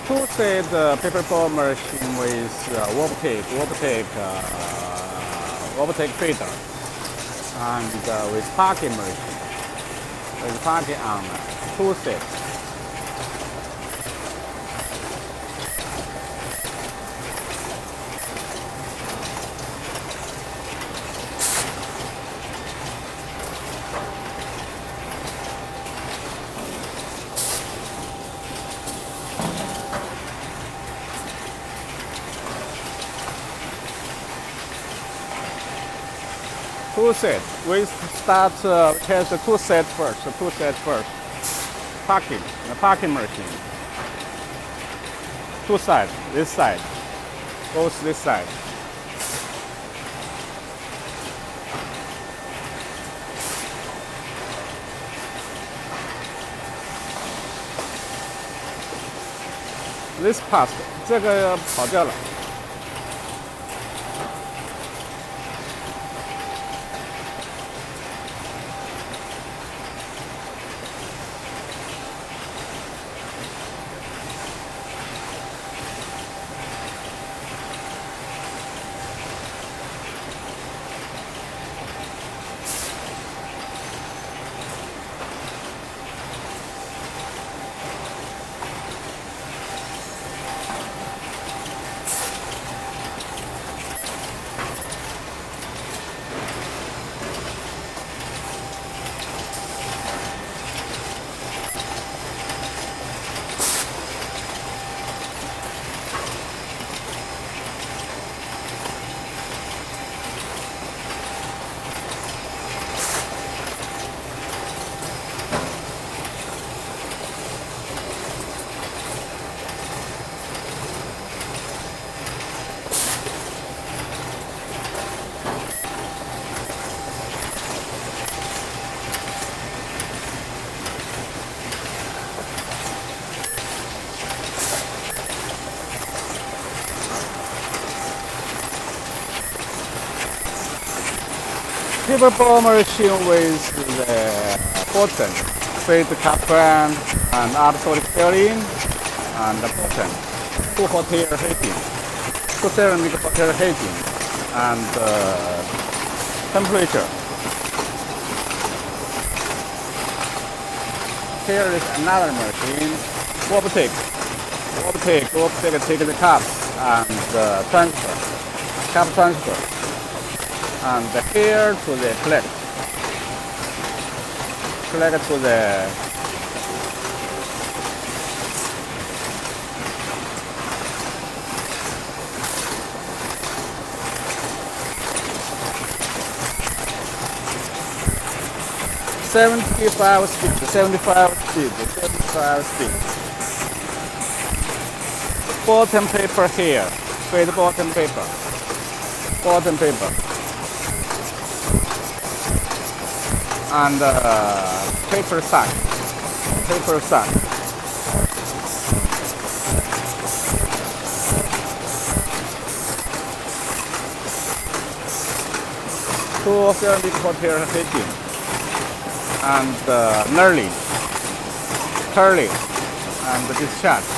two-set paperboard machine with Wobtape feeder, and with packing machine, with packing on two sets. Two set. We start test the two set first. The two set first. Packing. The packing machine. Two sides. This side. Both this side. This passed. 这个跑掉了。Paperboard machine with the button, feed carbon and absolute filling, and the button, two hotel heating, two ceramic hotel heating, and temperature. Here is another machine, Wobtape take the cups and transfer, cup transfer. And here to the collect to the seventy-five speed. Bottom paper here, feed bottom paper. And paper sack. Two ceramic hotel heating and curling and discharge.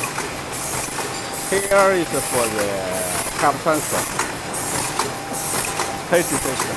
Here is for the cup transfer. Heating system.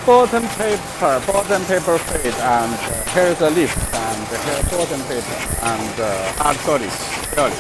bottom paper feed, and here's the lift, and here's bottom paper, and hard solid, really.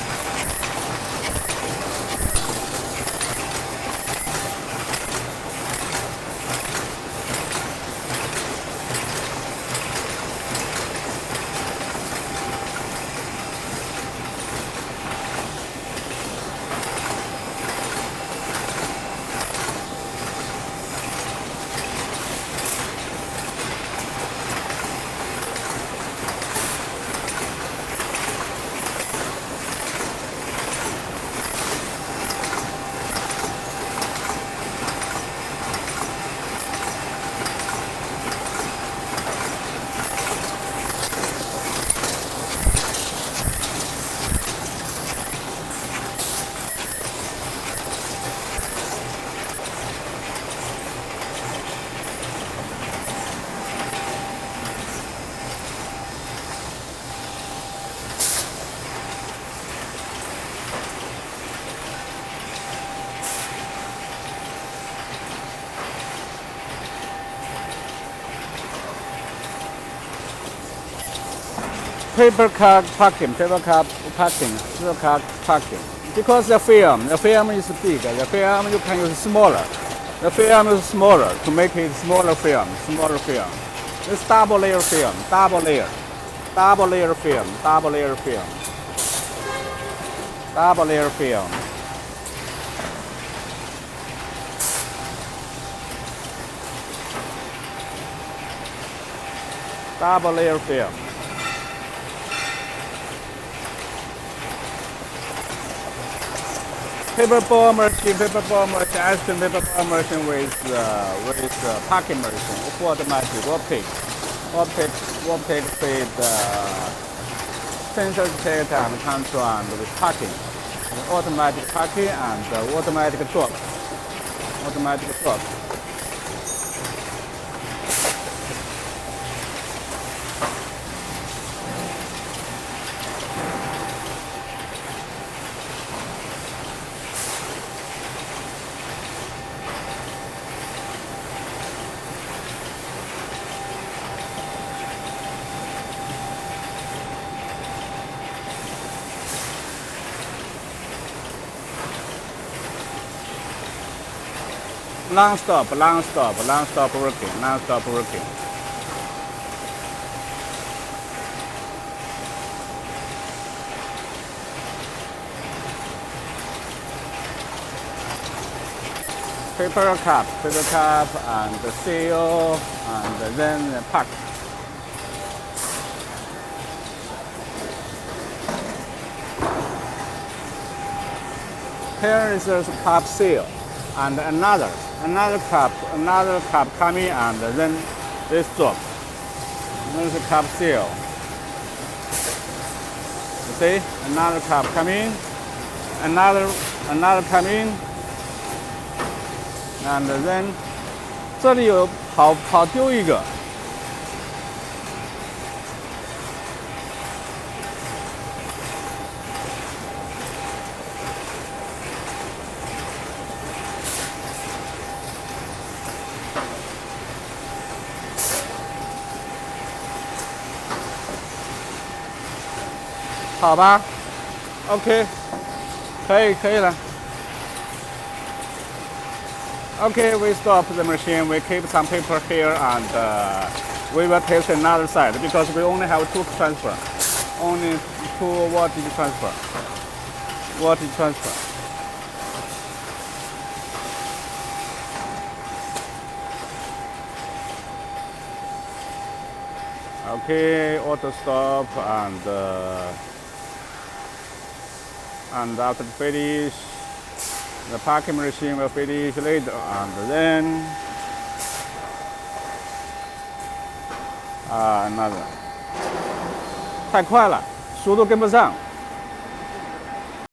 Paper card packing, because the film is big, the film you can use smaller. The film is smaller to make it smaller film. It's double layer film, double layer film, double layer film, double layer film. Double layer film. Paperboard machine, Aston paperboard machine with packing machine, automatic, optic feed, sensor detector and control and with packing, automatic packing and automatic drop. Non-stop working. Paper cup, and seal, and then pack. Here is a cup seal, and another cup coming, and then this drop. There's a cup seal. You see, another cup coming, another coming, and then 这里有跑丢一个。好吧 ，OK， 可以了。Okay, we stop the machine. We keep some paper here, and we will test another side because we only have two transfer, only two wattage transfer. Okay, auto stop, and after finish, the packing machine will finish later, and then another. 太快了，速度跟不上。